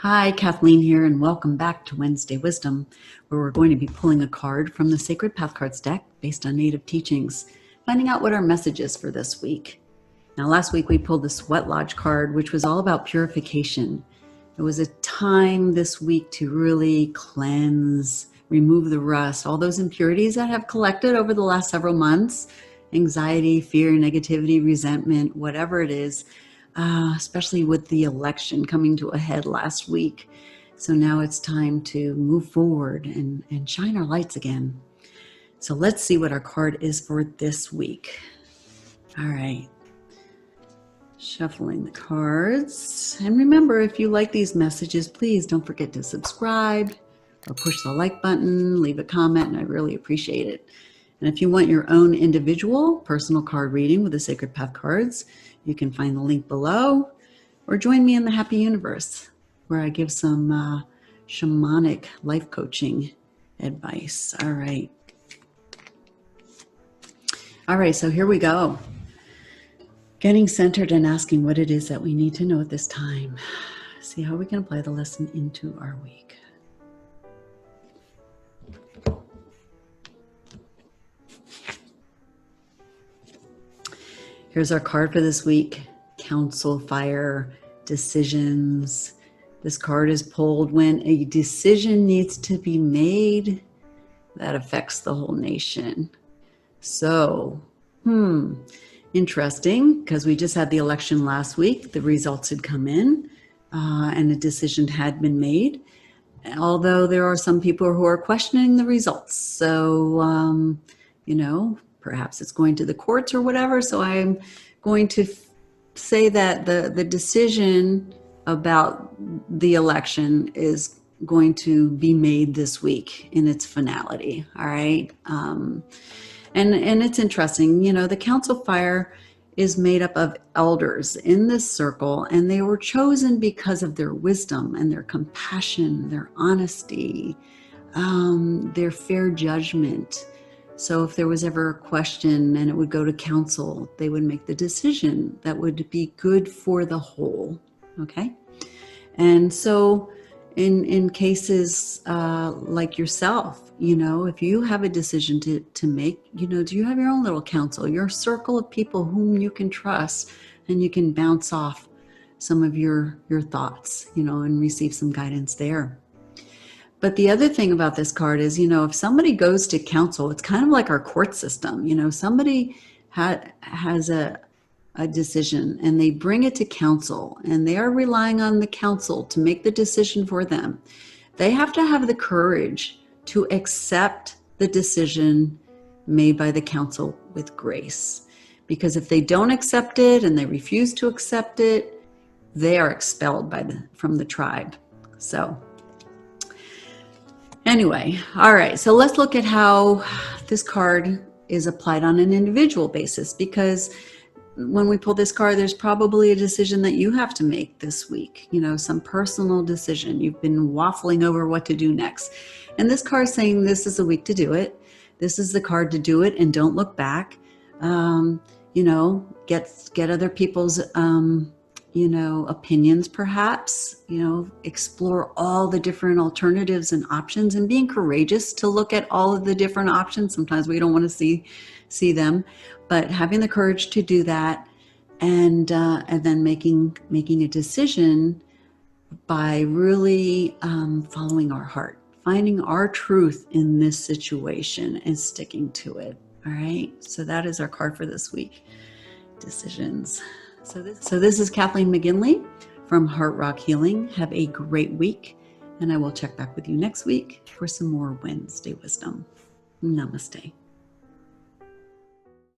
Hi, Kathleen here, and welcome back to Wednesday Wisdom, where we're going to be pulling a card from the Sacred Path Cards deck based on native teachings, finding out what our message is for this week. Now, last week we pulled the Sweat Lodge card, which was all about purification. It was a time this week to really cleanse, remove the rust, all those impurities that have collected over the last several months, anxiety, fear, negativity, resentment, whatever it is. Especially with the election coming to a head last week. So now it's time to move forward and shine our lights again. So let's see what our card is for this week. All right. Shuffling the cards. And remember, if you like these messages, please don't forget to subscribe or push the like button, leave a comment, and I really appreciate it. And if you want your own individual personal card reading with the Sacred Path cards, you can find the link below, or join me in the Happy Universe, where I give some shamanic life coaching advice. All right. All right, so here we go. Getting centered and asking what it is that we need to know at this time. See how we can apply the lesson into our week. Here's our card for this week. Counsel, fire, decisions. This card is pulled when a decision needs to be made that affects the whole nation. So, interesting, because we just had the election last week. The results had come in and a decision had been made. Although there are some people who are questioning the results. So, perhaps it's going to the courts or whatever. So I'm going to say that the decision about the election is going to be made this week in its finality. All right. And it's interesting, the council fire is made up of elders in this circle, and they were chosen because of their wisdom and their compassion, their honesty, their fair judgment. So if there was ever a question and it would go to council, they would make the decision that would be good for the whole. Okay. And so in cases like yourself, if you have a decision to make, do you have your own little council, your circle of people whom you can trust, and you can bounce off some of your thoughts, and receive some guidance there. But the other thing about this card is, if somebody goes to council, it's kind of like our court system. Somebody has a decision and they bring it to council, and they are relying on the council to make the decision for them. They have to have the courage to accept the decision made by the council with grace. Because if they don't accept it and they refuse to accept it, they are expelled from the tribe. So anyway, all right, so let's look at how this card is applied on an individual basis, because when we pull this card, there's probably a decision that you have to make this week, some personal decision. You've been waffling over what to do next. And this card is saying this is the week to do it. This is the card to do it, and don't look back. Get other people's opinions, perhaps, explore all the different alternatives and options, and being courageous to look at all of the different options. Sometimes we don't want to see them, but having the courage to do that, and then making a decision by really following our heart, finding our truth in this situation and sticking to it. All right. So that is our card for this week. Decisions. So this is Kathleen McGinley from Heart Rock Healing. Have a great week, and I will check back with you next week for some more Wednesday wisdom. Namaste.